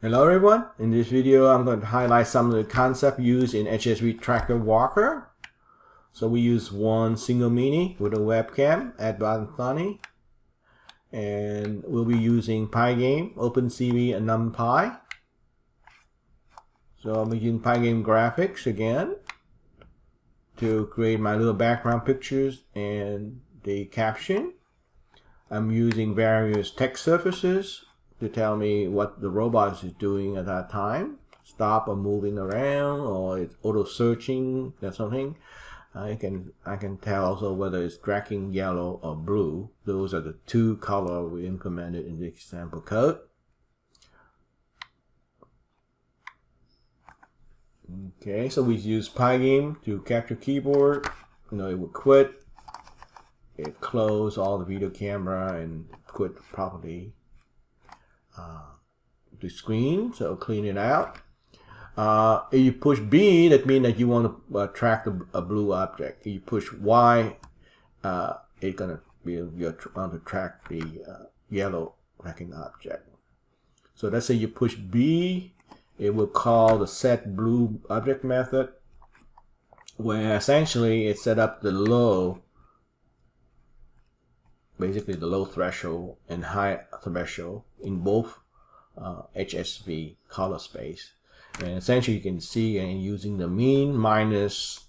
Hello everyone, in this video I'm going to highlight some of the concepts used in HSV Tracker Walker. So we use one single mini with a webcam at bottom funny, and we'll be using Pygame, OpenCV, and Numpy. So I'm using Pygame graphics again to create my little background pictures and the caption. I'm using various text surfaces to tell me what the robot is doing at that time. Stop or moving around, or it's auto searching or something. I can tell also whether it's tracking yellow or blue. Those are the two colors we implemented in the example code. Okay, so we use Pygame to capture keyboard. It will quit. It close all the video camera and quit properly the screen, so clean it out. If you push B, that means that you want to track a blue object. If you push Y, it's gonna be you want to track the yellow tracking object. So let's say you push B, it will call the set blue object method, where essentially it set up the low, basically the low threshold and high threshold in both HSV Color Space. And essentially you can see, and using the mean minus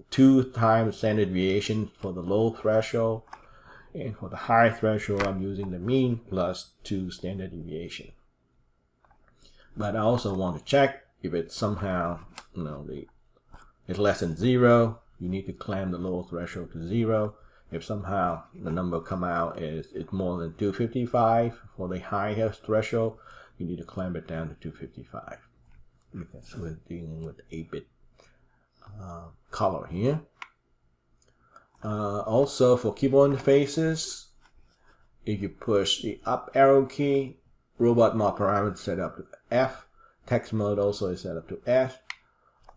2 times standard deviation for the low threshold, and for the high threshold I'm using the mean plus 2 standard deviation. But I also want to check if it's somehow it's less than 0, you need to clamp the low threshold to 0. If somehow the number come out is it's more than 255 for the highest threshold, you need to clamp it down to 255. Because we're dealing with 8-bit color here. Also for keyboard interfaces, if you push the up arrow key, robot mode parameter set up to F. Text mode also is set up to F.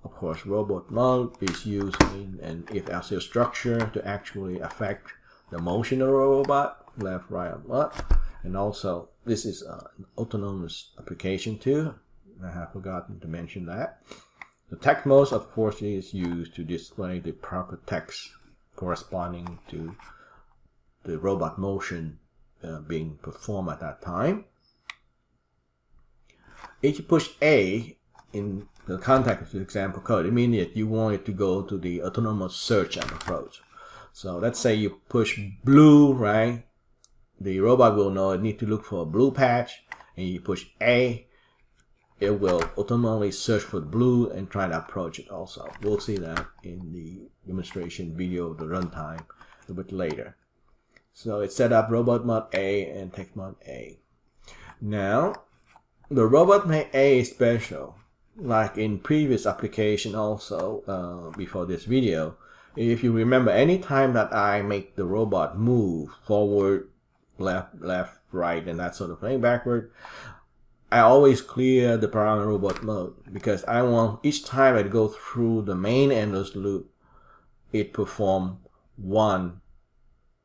Of course, robot mode is used in an if-else structure to actually affect the motion of the robot, left, right, or up. And also, this is an autonomous application too. I have forgotten to mention that. The text mode, of course, is used to display the proper text corresponding to the robot motion being performed at that time. If you push A in the context of the example code, it means that you want it to go to the autonomous search and approach. So let's say you push blue, right? The robot will know it needs to look for a blue patch, and you push A, it will automatically search for blue and try to approach it also. We'll see that in the demonstration video of the runtime a bit later. So it's set up robot mode A and text mode A. Now, the robot mode A is special. Like in previous application also, before this video, if you remember, anytime that I make the robot move forward, left, right, and that sort of thing, backward, I always clear the parameter robot mode, because I want each time I go through the main endless loop, it perform one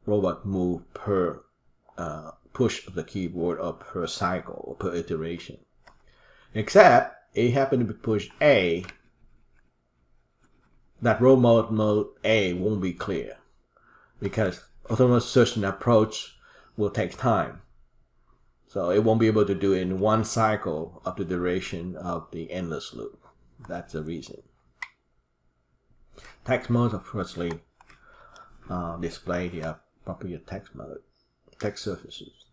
robot move per push of the keyboard, or per cycle, or per iteration. Except it happened to be push A, that robot mode A won't be clear, because autonomous search and approach will take time. So it won't be able to do it in one cycle of the duration of the endless loop. That's the reason. Text mode, of course, display the appropriate text mode, text surfaces.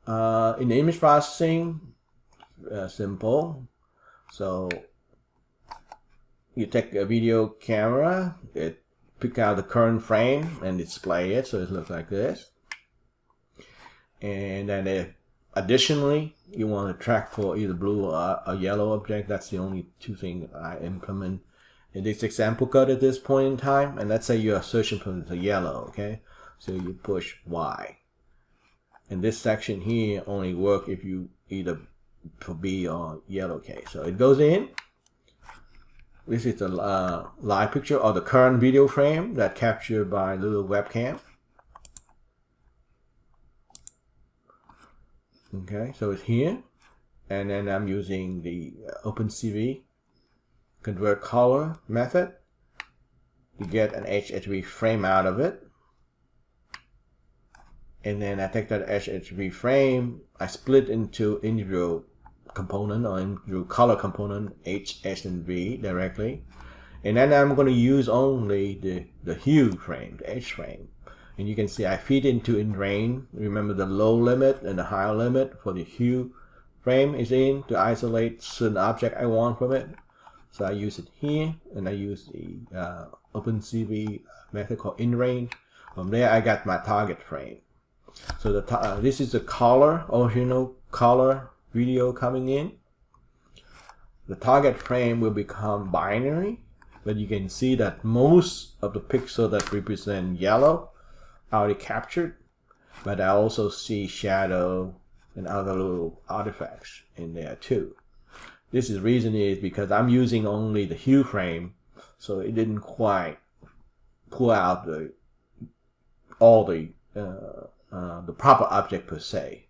In the image processing, simple. So you take a video camera, it pick out the current frame and display it, so it looks like this. And then if additionally you want to track for either blue or a yellow object, that's the only two things I implement in this example code at this point in time. And let's say you are searching for the yellow, okay? So you push Y. And this section here only work if you either for B or yellow case. So it goes in. This is the live picture of the current video frame that captured by little webcam. Okay, so it's here. and then I'm using the OpenCV convert color method to get an HSV frame out of it. And then I take that HSV frame, I split into individual component or individual color component H, S, and V directly. And then I'm going to use only the hue frame, the H frame. And you can see I feed into in range. Remember the low limit and the high limit for the hue frame is in to isolate certain object I want from it. So I use it here, and I use the OpenCV method called in range. From there I got my target frame. So this is the color, original color video coming in. The target frame will become binary, but you can see that most of the pixels that represent yellow are already captured, but I also see shadow and other little artifacts in there too. This is reason is because I'm using only the hue frame, so it didn't quite pull out all the proper object per se.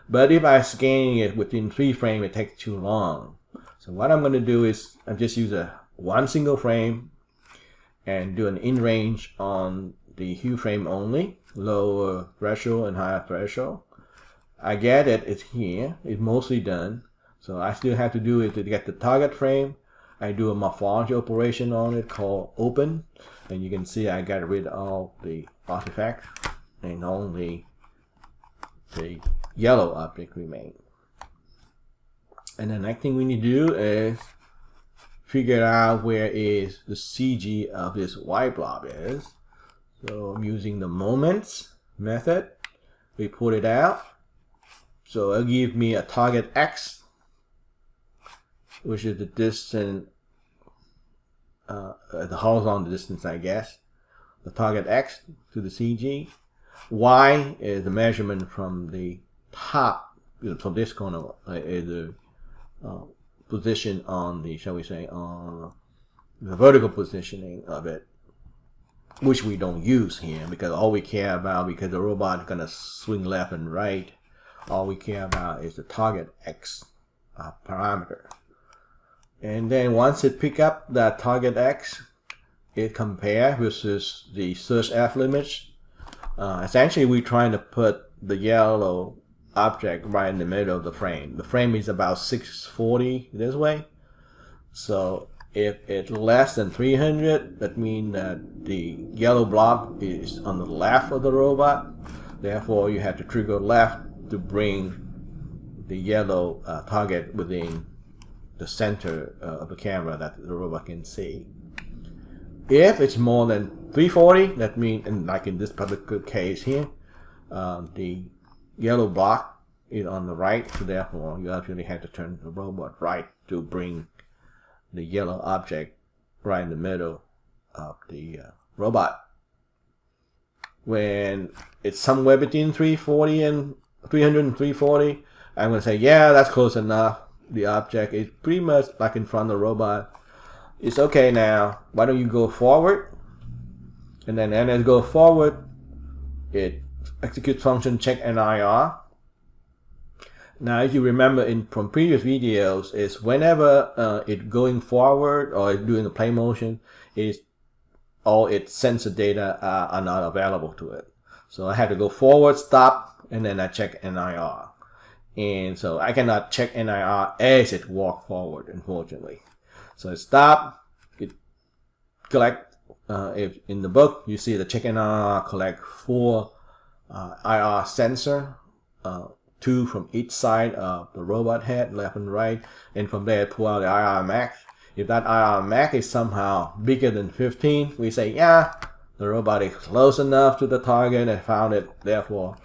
But if I scan it within 3 frames, it takes too long. So what I'm going to do is I just use one single frame and do an in range on the hue frame only, lower threshold and higher threshold. I get it, it's here, it's mostly done. So I still have to do it to get the target frame. I do a morphology operation on it called open, and you can see I got rid of all the artifacts and only the yellow object remain. And the next thing we need to do is figure out where is the CG of this white blob is. So I'm using the moments method. We put it out. So it'll give me a target X, which is the distance, the horizontal distance, I guess. The target X to the CG. Y is the measurement from the top, from this corner, is the position on the, shall we say, on the vertical positioning of it, which we don't use here because all we care about, because the robot is going to swing left and right, all we care about is the target X parameter. And then once it pick up that target X, it compare versus the search F limits. Essentially, we're trying to put the yellow object right in the middle of the frame. The frame is about 640 this way. So if it's less than 300, that means that the yellow blob is on the left of the robot. Therefore, you have to trigger left to bring the yellow target within the center of the camera that the robot can see. If it's more than 340, that means, and like in this particular case here, the yellow block is on the right, so therefore you actually have to turn the robot right to bring the yellow object right in the middle of the robot. When it's somewhere between 340 and 300 and 340, I'm going to say, yeah, that's close enough. The object is pretty much like in front of the robot. It's okay now. Why don't you go forward? And then as it goes forward, it executes function check NIR. Now, if you remember from previous videos, is whenever it going forward or doing a play motion, all its sensor data are not available to it. So I had to go forward, stop, and then I check NIR. And so I cannot check NIR as it walk forward, unfortunately. So it stop, it collect, if in the book you see the check NIR collect 4 IR sensor, 2 from each side of the robot head, left and right, and from there pull out the IR max. If that IR max is somehow bigger than 15, we say, yeah, the robot is close enough to the target and found it. Therefore,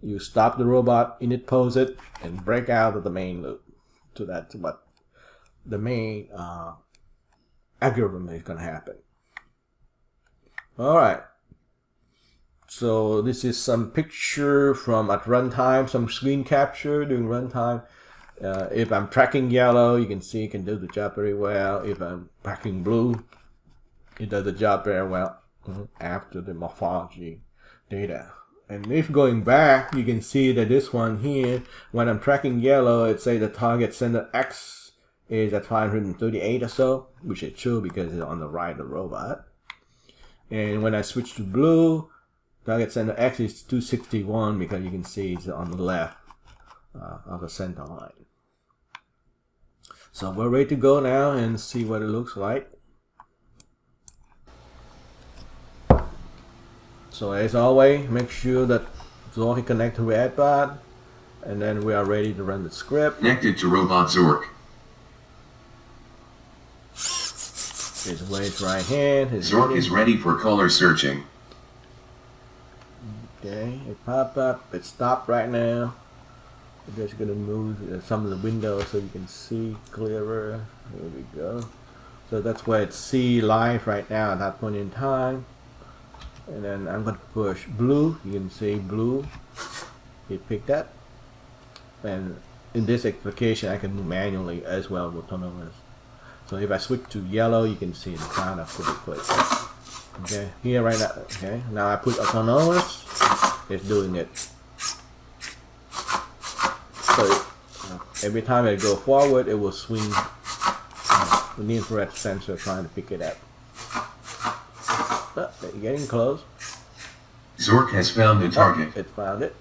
you stop the robot, init pose it, and break out of the main loop. So that's what the main algorithm is going to happen. All right. So this is some picture from at runtime, some screen capture during runtime. If I'm tracking yellow, you can see it can do the job very well. If I'm tracking blue, it does the job very well after the morphology data And if going back, you can see that this one here, when I'm tracking yellow, it say the target center X is at 538 or so, which is true because it's on the right of the robot. And when I switch to blue, target center X is 261 because you can see it's on the left of the center line. So we're ready to go now and see what it looks like. So as always, make sure that Zork is connected to Edbot, and then we are ready to run the script. Connected to robot Zork. His weight right hand. Zork is ready for color searching. Okay, it popped up. It stopped right now. I'm just gonna move some of the windows so you can see clearer. Here we go. So that's where it's see live right now at that point in time. And then I'm going to push blue. You can see blue. It picked up. And in this application, I can move manually as well with autonomous. So if I switch to yellow, you can see the sound of pretty quick. Okay, here right now. Okay, now I put autonomous. It's doing it. So every time I go forward, it will swing with the infrared sensor trying to pick it up. They're getting close. Zork has found the target. It found it.